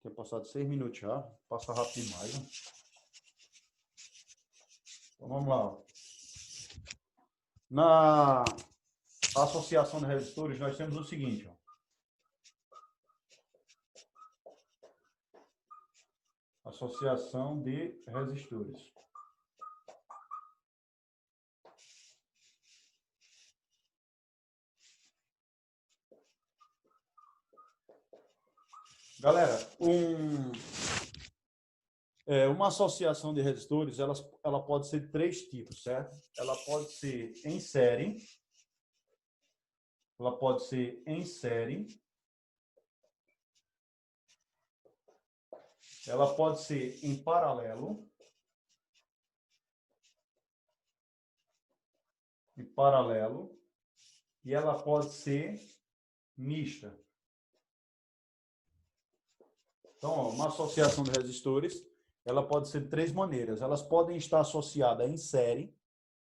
Tem passado 6 minutos já. Passa rápido demais, né? Então vamos lá. Na associação de resistores, nós temos o seguinte. Ó. Associação de resistores. Galera, uma associação de resistores, ela pode ser de 3 tipos, certo? Ela pode ser em série, ela pode ser em série, ela pode ser em paralelo, e ela pode ser mista. Então, ó, uma associação de resistores, ela pode ser de 3 maneiras. Elas podem estar associadas em série,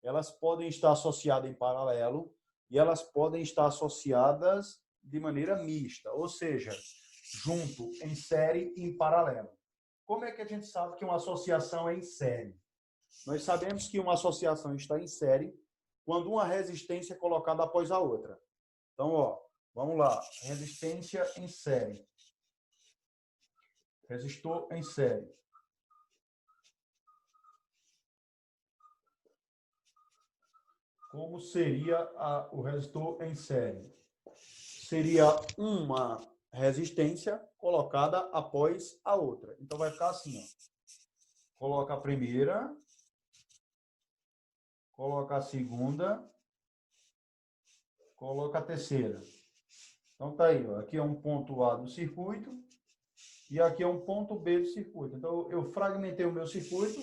elas podem estar associadas em paralelo e elas podem estar associadas de maneira mista, ou seja, junto em série e em paralelo. Como é que a gente sabe que uma associação é em série? Nós sabemos que uma associação está em série quando uma resistência é colocada após a outra. Então, ó, vamos lá. Resistência em série. Resistor em série. Como seria o resistor em série? Seria uma resistência colocada após a outra. Então, vai ficar assim, ó. Coloca a primeira, coloca a segunda, coloca a terceira. Então, tá aí, ó. Aqui é um ponto A do circuito e aqui é um ponto B do circuito. Então, eu fragmentei o meu circuito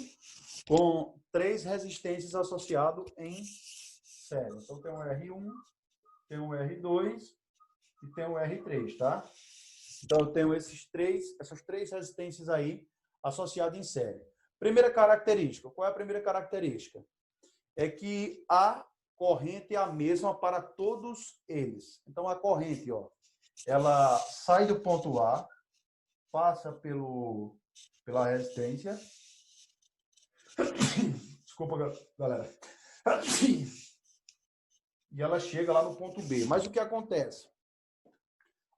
com 3 resistências associadas em série. Então, tem um R1, tem um R2 e tem um R3, tá? Então, eu tenho essas três resistências aí associadas em série. Primeira característica. Qual é a primeira característica? É que a corrente é a mesma para todos eles. Então, a corrente, ó, ela sai do ponto A, passa pela resistência. Desculpa, galera. E ela chega lá no ponto B. Mas o que acontece?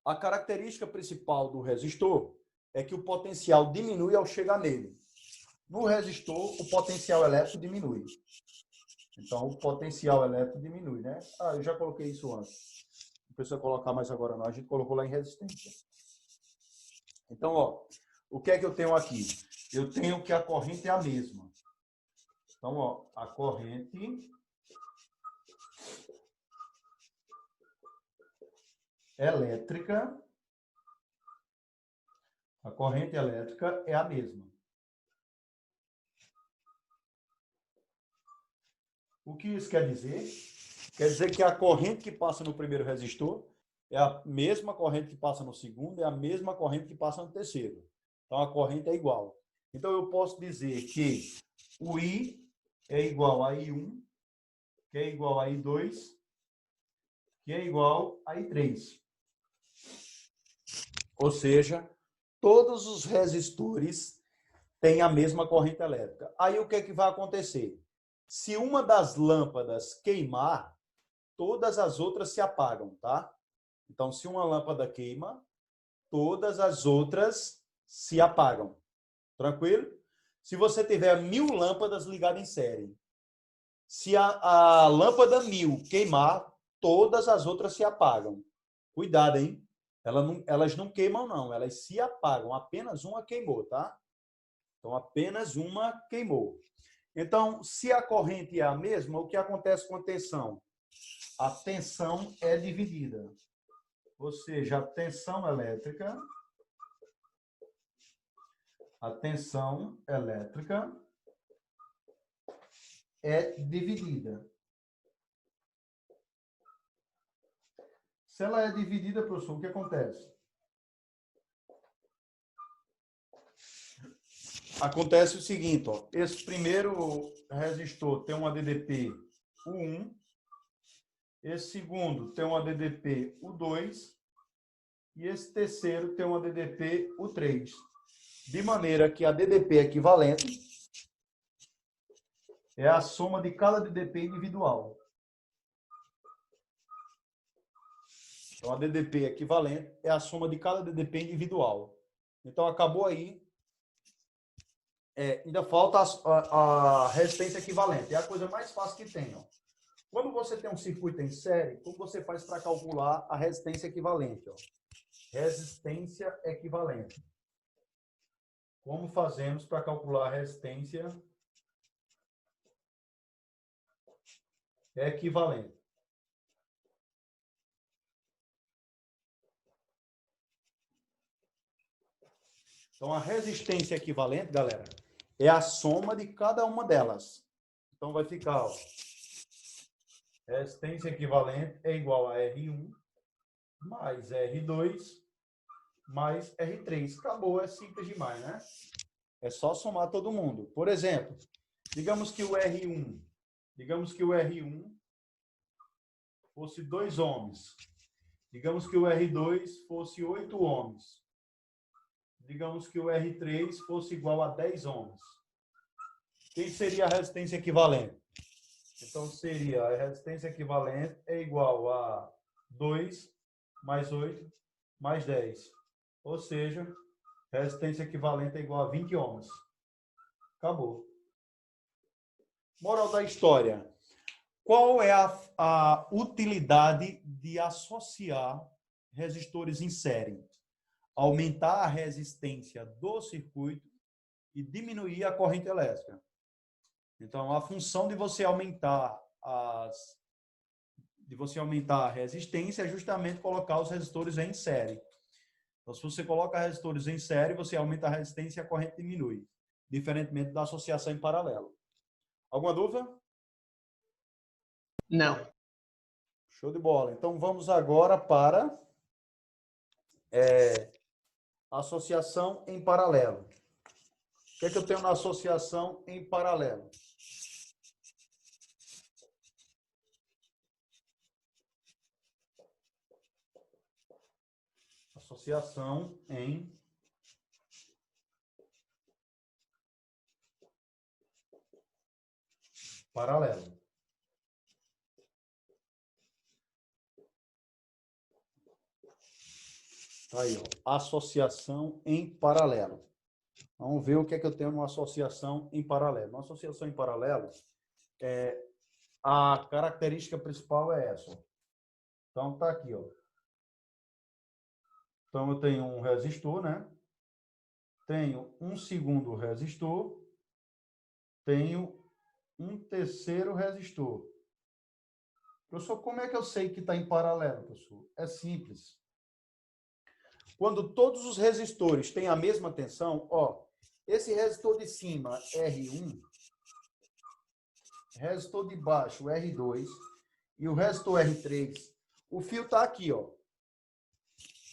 A característica principal do resistor é que o potencial diminui ao chegar nele. No resistor, o potencial elétrico diminui. Então, o potencial elétrico diminui, né? Ah, eu já coloquei isso antes. Não precisa colocar mais agora não. A gente colocou lá em resistência. Então, ó, o que é que eu tenho aqui? Eu tenho que a corrente é a mesma. Então, ó, a corrente elétrica é a mesma. O que isso quer dizer? Quer dizer que a corrente que passa no primeiro resistor é a mesma corrente que passa no segundo, é a mesma corrente que passa no terceiro. Então, a corrente é igual. Então, eu posso dizer que o I é igual a I1, que é igual a I2, que é igual a I3. Ou seja, todos os resistores têm a mesma corrente elétrica. Aí, o que é que vai acontecer? Se uma das lâmpadas queimar, todas as outras se apagam, tá? Então, se uma lâmpada queima, todas as outras se apagam. Tranquilo? Se você tiver 1000 lâmpadas ligadas em série, se a lâmpada 1000 queimar, todas as outras se apagam. Cuidado, hein? Elas não queimam, não. Elas se apagam. Apenas uma queimou, tá? Então, apenas uma queimou. Então, se a corrente é a mesma, o que acontece com a tensão? A tensão é dividida. Ou seja, a tensão elétrica é dividida. Se ela é dividida, professor, o que acontece? Acontece o seguinte, ó, esse primeiro resistor tem um ADDP U1, esse segundo tem um ADDP U2 e esse terceiro tem uma DDP, o 3. De maneira que a DDP equivalente é a soma de cada DDP individual. Então, a DDP equivalente é a soma de cada DDP individual. Então, acabou aí. Ainda falta a resistência equivalente. É a coisa mais fácil que tem. Ó. Quando você tem um circuito em série, como você faz para calcular a resistência equivalente? Ó? Resistência equivalente. Como fazemos para calcular a resistência equivalente? Então, a resistência equivalente, galera, é a soma de cada uma delas. Então, vai ficar, ó, resistência equivalente é igual a R1 mais R2 mais R3. Acabou, é simples demais, né? É só somar todo mundo. Por exemplo, digamos que o R1 fosse 2 ohms. Digamos que o R2 fosse 8 ohms. Digamos que o R3 fosse igual a 10 ohms. Quem seria a resistência equivalente? Então, seria a resistência equivalente é igual a 2 mais 8 mais 10. Ou seja, resistência equivalente é igual a 20 ohms. Acabou. Moral da história. Qual é a utilidade de associar resistores em série? Aumentar a resistência do circuito e diminuir a corrente elétrica. Então, a função de você aumentar a resistência é justamente colocar os resistores em série. Então, se você coloca resistores em série, você aumenta a resistência e a corrente diminui, diferentemente da associação em paralelo. Alguma dúvida? Não. Show de bola. Então, vamos agora para associação em paralelo. O que é que eu tenho na associação em paralelo? Associação em paralelo. Aí, ó, associação em paralelo. Vamos ver o que é que eu tenho numa associação em paralelo. Uma associação em paralelo, a característica principal é essa. Então, tá aqui, ó. Então, eu tenho um resistor, né? Tenho um segundo resistor. Tenho um terceiro resistor. Professor, como é que eu sei que está em paralelo, professor? É simples. Quando todos os resistores têm a mesma tensão, ó, esse resistor de cima, R1, resistor de baixo, R2, e o resistor R3, o fio está aqui, ó.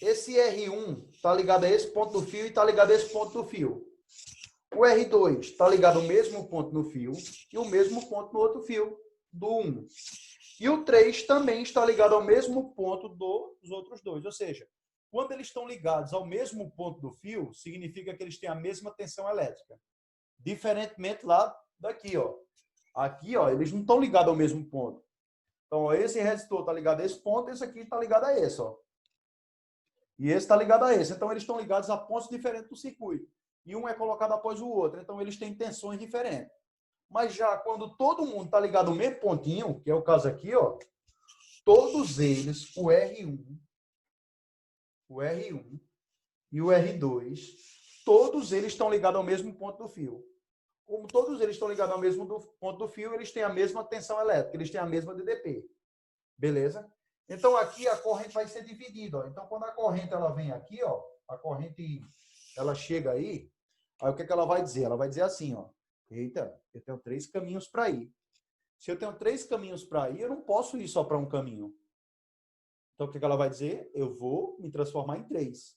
Esse R1 está ligado a esse ponto do fio e está ligado a esse ponto do fio. O R2 está ligado ao mesmo ponto no fio e o mesmo ponto no outro fio, do 1. E o 3 também está ligado ao mesmo ponto dos outros dois. Ou seja, quando eles estão ligados ao mesmo ponto do fio, significa que eles têm a mesma tensão elétrica. Diferentemente lá daqui, ó. Aqui, ó, eles não estão ligados ao mesmo ponto. Então, ó, esse resistor está ligado a esse ponto, esse aqui está ligado a esse, ó. E esse está ligado a esse. Então, eles estão ligados a pontos diferentes do circuito. E um é colocado após o outro. Então, eles têm tensões diferentes. Mas já quando todo mundo está ligado ao mesmo pontinho, que é o caso aqui, ó, todos eles, o R1 e o R2, todos eles estão ligados ao mesmo ponto do fio. Como todos eles estão ligados ao mesmo ponto do fio, eles têm a mesma tensão elétrica, eles têm a mesma DDP. Beleza? Então, aqui a corrente vai ser dividida. Ó. Então, quando a corrente ela vem aqui, ó, a corrente ela chega aí o que é que ela vai dizer? Ela vai dizer assim, ó, eita, eu tenho 3 caminhos para ir. Se eu tenho 3 caminhos para ir, eu não posso ir só para um caminho. Então, o que é que ela vai dizer? Eu vou me transformar em 3.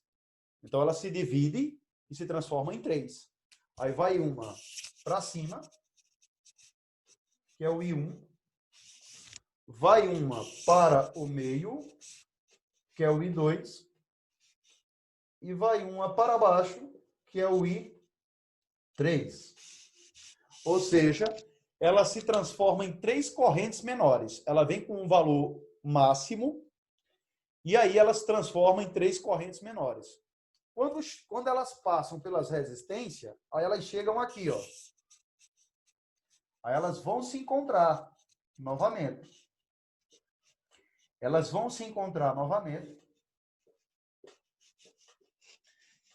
Então, ela se divide e se transforma em 3. Aí vai uma para cima, que é o I1. Vai uma para o meio, que é o I2. e vai uma para baixo, que é o I3. Ou seja, ela se transforma em 3 correntes menores. Ela vem com um valor máximo e aí ela se transforma em 3 correntes menores. Quando elas passam pelas resistências, aí elas chegam aqui, ó. Aí elas vão se encontrar novamente. Elas vão se encontrar novamente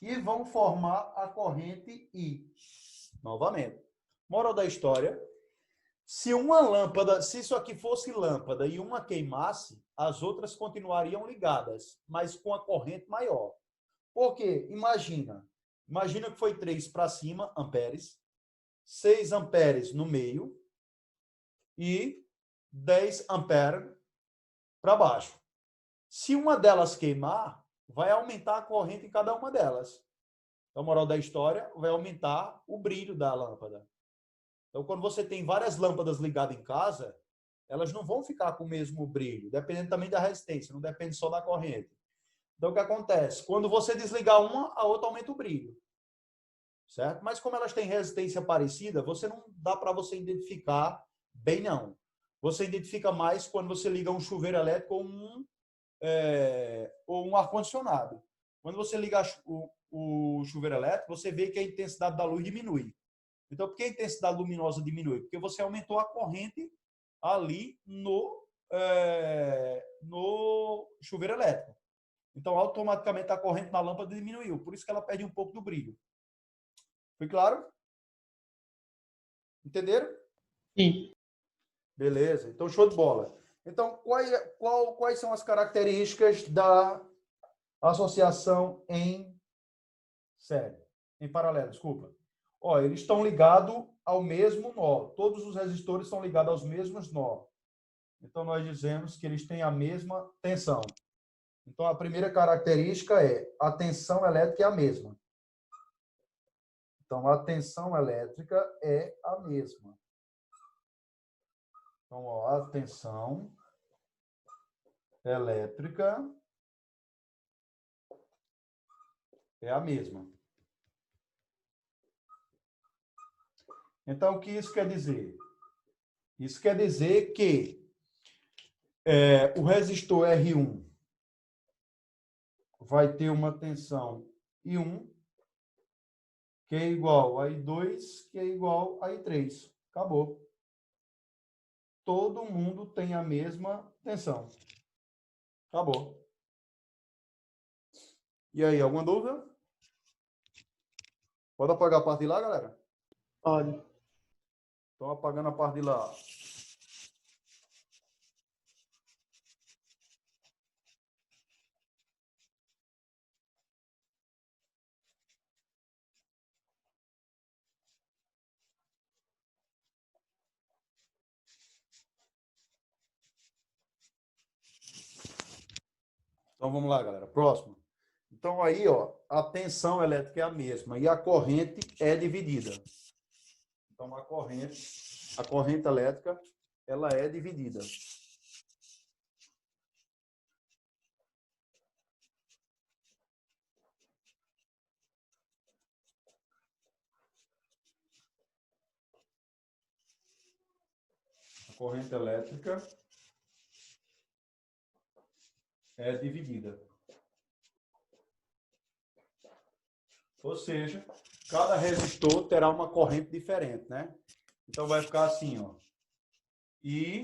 e vão formar a corrente I novamente. Moral da história: se uma lâmpada, se isso aqui fosse lâmpada e uma queimasse, as outras continuariam ligadas, mas com a corrente maior. Por quê? Imagina que foi 3 para cima, amperes, 6 amperes no meio e 10 amperes para baixo. Se uma delas queimar, vai aumentar a corrente em cada uma delas. Então, a moral da história, vai aumentar o brilho da lâmpada. Então, quando você tem várias lâmpadas ligadas em casa, elas não vão ficar com o mesmo brilho, dependendo também da resistência, não depende só da corrente. Então, o que acontece? Quando você desligar uma, a outra aumenta o brilho. Certo? Mas como elas têm resistência parecida, você não dá para você identificar bem, não. Você identifica mais quando você liga um chuveiro elétrico ou um ar-condicionado. Quando você liga o chuveiro elétrico, você vê que a intensidade da luz diminui. Então, por que a intensidade luminosa diminui? Porque você aumentou a corrente ali no chuveiro elétrico. Então, automaticamente, a corrente na lâmpada diminuiu. Por isso que ela perde um pouco do brilho. Foi claro? Entenderam? Sim. Beleza. Então, show de bola. Então, quais são as características da associação em série? Em paralelo, desculpa. Ó, eles estão ligados ao mesmo nó. Todos os resistores são ligados aos mesmos nó. Então, nós dizemos que eles têm a mesma tensão. Então, a primeira característica é a tensão elétrica é a mesma. Então, a tensão elétrica é a mesma. Então, ó, a tensão elétrica é a mesma. Então, o que isso quer dizer? Isso quer dizer que o resistor R1 vai ter uma tensão I1, que é igual a I2, que é igual a I3. Acabou. Todo mundo tem a mesma tensão. Acabou. E aí, alguma dúvida? Pode apagar a parte de lá, galera? Pode. Estão apagando a parte de lá. Então, vamos lá, galera. Próximo. Então, aí, ó, a tensão elétrica é a mesma e a corrente é dividida. Então, a corrente elétrica, ela é dividida. A corrente elétrica é dividida. Ou seja, cada resistor terá uma corrente diferente, né? Então, vai ficar assim, ó. I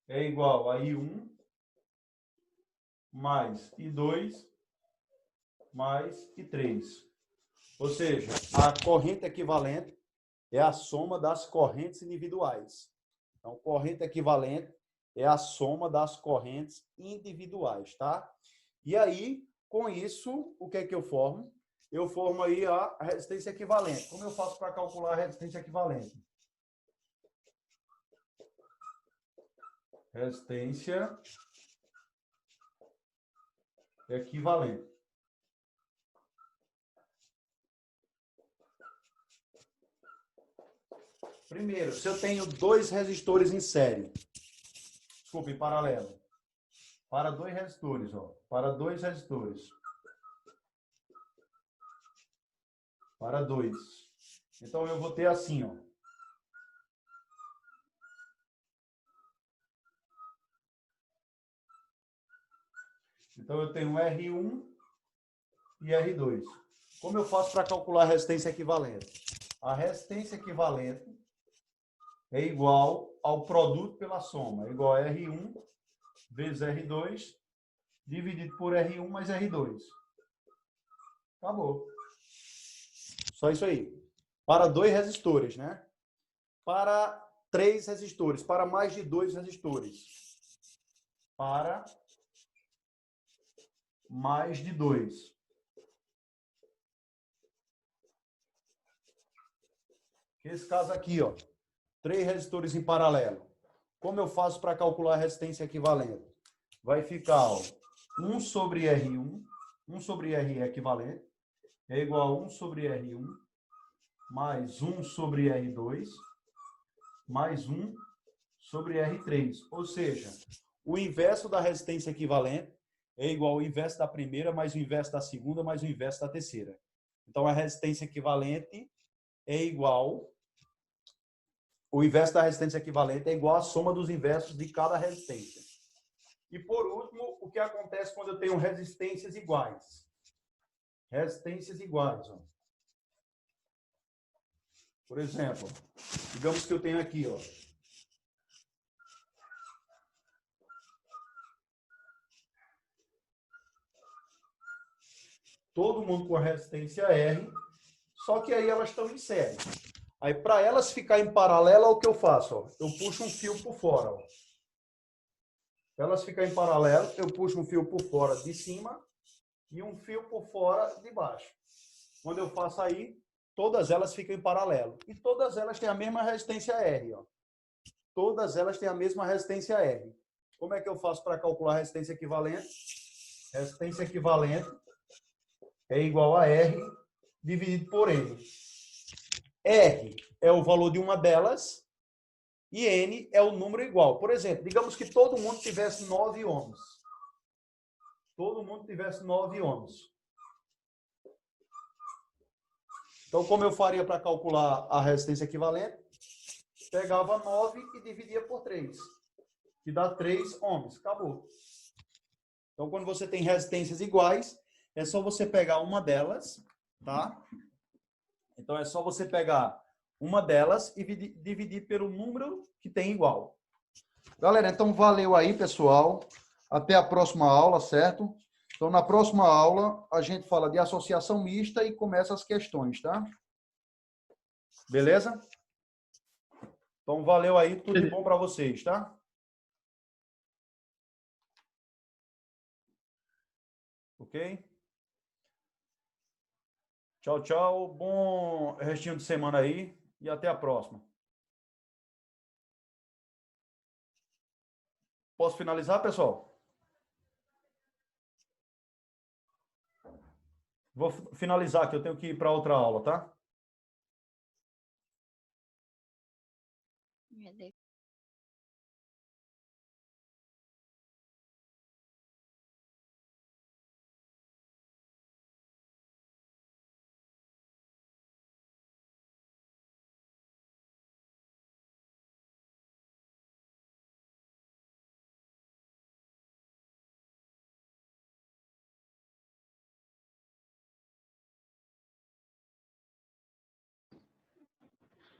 é igual a I1 mais I2 mais I3. Ou seja, a corrente equivalente é a soma das correntes individuais. Então, corrente equivalente é a soma das correntes individuais, tá? E aí, com isso, o que é que eu formo? Eu formo aí a resistência equivalente. Como eu faço para calcular a resistência equivalente? Resistência equivalente. Primeiro, se eu tenho dois resistores em série, desculpa, em paralelo. Para dois resistores, ó. Para dois resistores. Para dois. Então, eu vou ter assim, ó. Então, eu tenho R1 e R2. Como eu faço para calcular a resistência equivalente? A resistência equivalente é igual ao produto pela soma. É igual a R1 vezes R2 dividido por R1 mais R2. Acabou. Só isso aí. Para dois resistores, né? Para três resistores. Para mais de dois resistores. Para mais de dois. Esse caso aqui, ó. Três resistores em paralelo. Como eu faço para calcular a resistência equivalente? Vai ficar, ó, 1 sobre R1, 1 sobre R equivalente, é igual a 1 sobre R1, mais 1 sobre R2, mais 1 sobre R3. Ou seja, o inverso da resistência equivalente é igual ao inverso da primeira, mais o inverso da segunda, mais o inverso da terceira. Então, a resistência equivalente é igual... O inverso da resistência equivalente é igual à soma dos inversos de cada resistência. E, por último, o que acontece quando eu tenho resistências iguais? Resistências iguais. Ó. Por exemplo, digamos que eu tenho aqui, ó, todo mundo com a resistência R, só que aí elas estão em série. Aí, para elas ficarem em paralelo, o que eu faço? Ó? Eu puxo um fio por fora. Ó. Para elas ficarem em paralelo, eu puxo um fio por fora de cima e um fio por fora de baixo. Quando eu faço aí, todas elas ficam em paralelo. E todas elas têm a mesma resistência R. Ó. Todas elas têm a mesma resistência R. Como é que eu faço para calcular a resistência equivalente? Resistência equivalente é igual a R dividido por N. R é o valor de uma delas e N é o número igual. Por exemplo, digamos que todo mundo tivesse 9 ohms. Todo mundo tivesse 9 ohms. Então, como eu faria para calcular a resistência equivalente? Pegava 9 e dividia por 3, que dá 3 ohms. Acabou. Então, quando você tem resistências iguais, é só você pegar uma delas, tá? Então, é só você pegar uma delas e dividir pelo número que tem igual. Galera, então valeu aí, pessoal. Até a próxima aula, certo? Então, na próxima aula, a gente fala de associação mista e começa as questões, tá? Beleza? Então, valeu aí. Tudo de bom para vocês, tá? Ok? Tchau, tchau. Bom restinho de semana aí e até a próxima. Posso finalizar, pessoal? Vou finalizar que eu tenho que ir para outra aula, tá?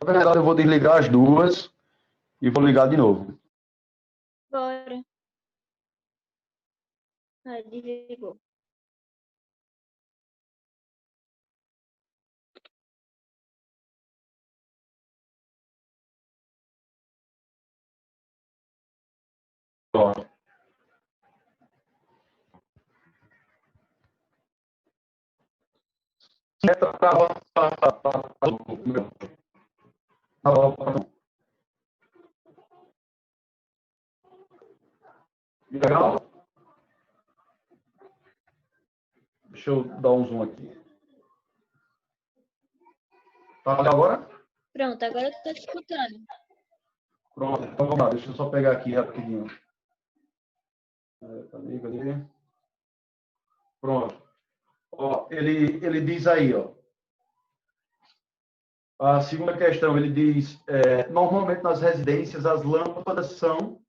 Na verdade, eu vou desligar as duas e vou ligar de novo. Bora. Ah, desligou. Pronto. Legal? Deixa eu dar um zoom aqui. Tá legal agora? Pronto, agora eu tô te escutando. Pronto, então vamos lá. Deixa eu só pegar aqui rapidinho. Cadê? Pronto. Ó, ele diz aí, ó. A segunda questão, ele diz, normalmente nas residências as lâmpadas são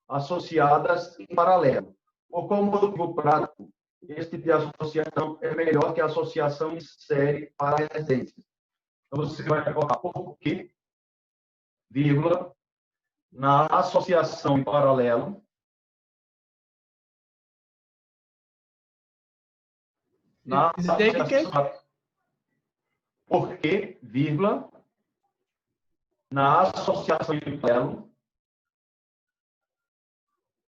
associadas em paralelo. Por qual motivo prático, esse tipo de associação é melhor que a associação em série para a residência. Então, você vai colocar por quê, vírgula, na associação em paralelo, na associação, por quê, vírgula, na associação em paralelo,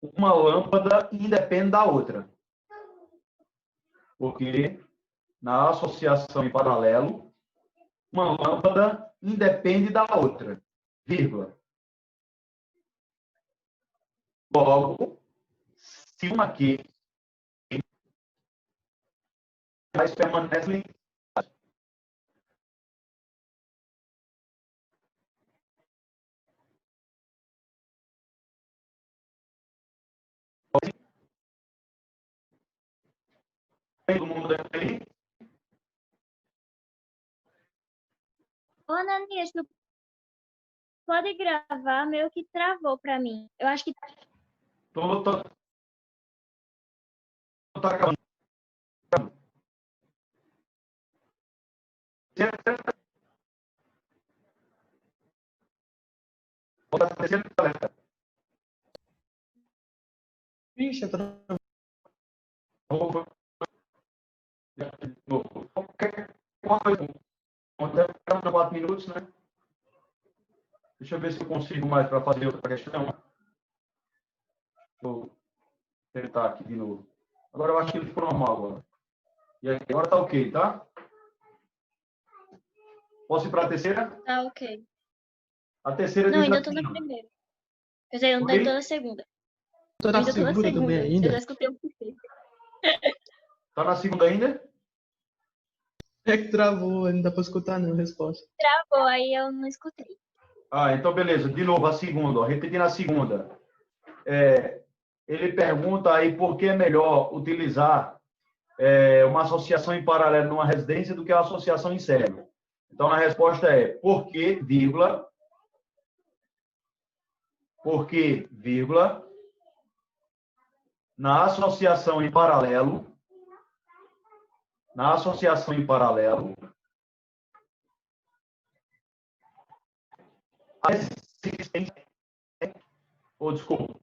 uma lâmpada independe da outra. Porque na associação em paralelo, uma lâmpada independe da outra, vírgula. Logo, se uma aqui mas permanece ligada. Todo mundo deve. Ô, Ananias, tu pode gravar? Meio que travou para mim. Eu acho que Tô acabando. Vixe, Até 4 minutos, né? Deixa eu ver se eu consigo mais para fazer outra questão. Vou tentar aqui de novo. Agora eu acho que ele ficou normal agora. E aí, agora tá ok, tá? Posso ir para a terceira? tá ok. A terceira Não, diz ainda tô assim, na ó. primeira. Quer dizer, eu ainda Oi? tô na segunda. tô Eu na ainda tô na segura também segunda. Eu ainda. já escutei o porquê. Tá na segunda ainda? É que travou, não dá pra escutar não a resposta. Travou, aí eu não escutei. Ah, então beleza. De novo, a segunda, ó. Repetindo a segunda. Ele pergunta aí por que é melhor utilizar uma associação em paralelo numa residência do que a associação em série. Então, a resposta é porque, vírgula, na associação em paralelo, a resistência, desculpa,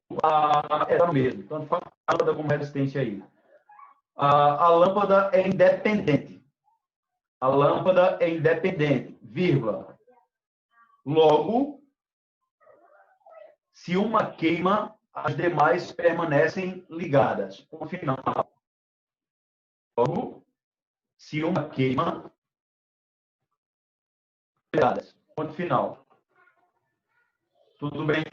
era o mesmo, tanto faz a lâmpada como resistência aí. A lâmpada é independente. A lâmpada é independente, vírgula. Logo, se uma queima, as demais permanecem ligadas. Ponto final. Logo, se uma queima, ligadas. Ponto final. Tudo bem?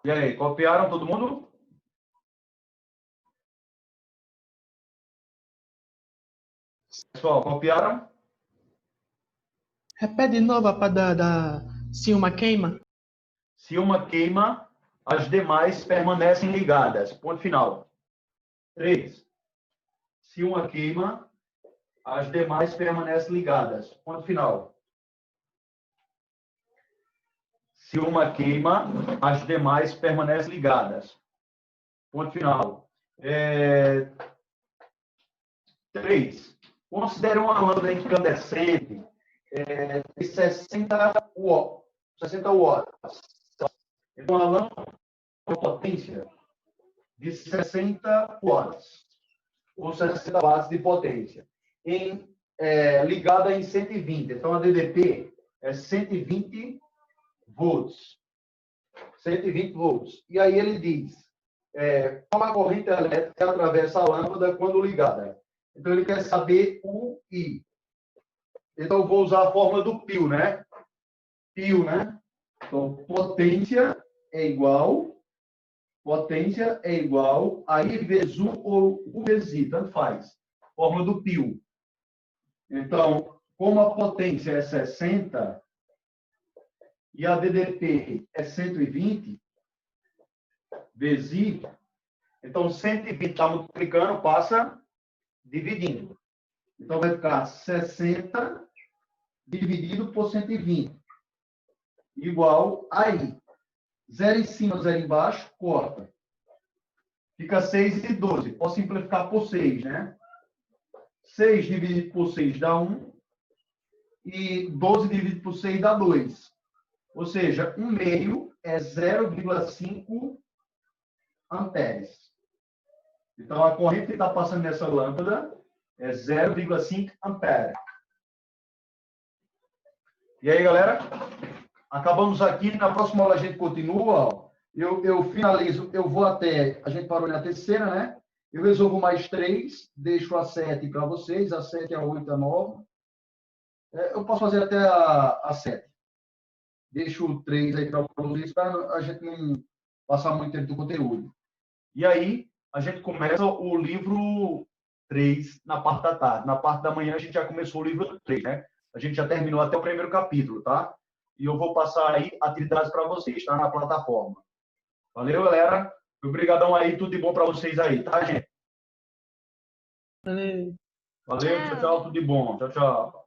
E aí, copiaram todo mundo? Pessoal, copiaram? Repete de novo a parte se uma queima. Se uma queima, as demais permanecem ligadas. Ponto final. 3. Se uma queima, as demais permanecem ligadas. Ponto final. Se uma queima, as demais permanecem ligadas. Ponto final. 3. Considere uma lâmpada incandescente de 60 watts. Então, uma lâmpada com potência de 60 watts, ou 60 watts de potência, ligada em 120. Então, a DDP é 120 volts. 120 volts. E aí ele diz, como a corrente elétrica atravessa a lâmpada quando ligada. Então, ele quer saber o I. Então, eu vou usar a fórmula do π, né? π, né? Então, potência é igual a I vezes U ou U vezes I, tanto faz. Fórmula do π. Então, como a potência é 60, e a DDP é 120, vezes I, então 120 está multiplicando, passa dividindo. Então vai ficar 60 dividido por 120, igual a I. 0 em cima, 0 embaixo, corta. Fica 6 e 12. Posso simplificar por 6, né? 6 dividido por 6 dá 1. E 12 dividido por 6 dá 2. Ou seja, 1 meio é 0,5 amperes. Então, a corrente que está passando nessa lâmpada é 0,5 ampere. E aí, galera? Acabamos aqui. Na próxima aula a gente continua. Ó. Eu finalizo, eu vou até... A gente parou na terceira, né? Eu resolvo mais 3, deixo a 7 para vocês, a 7, a 8, a 9. Eu posso fazer até a 7. Deixo o 3 aí para vocês, para a gente não passar muito tempo do conteúdo. E aí, a gente começa o livro 3 na parte da tarde. Na parte da manhã, a gente já começou o livro 3, né? A gente já terminou até o primeiro capítulo, tá? E eu vou passar aí atividades para vocês, tá? Na plataforma. Valeu, galera. Obrigadão aí, tudo de bom para vocês aí, tá, gente? Valeu. Valeu, tchau, tchau, tudo de bom. Tchau, tchau.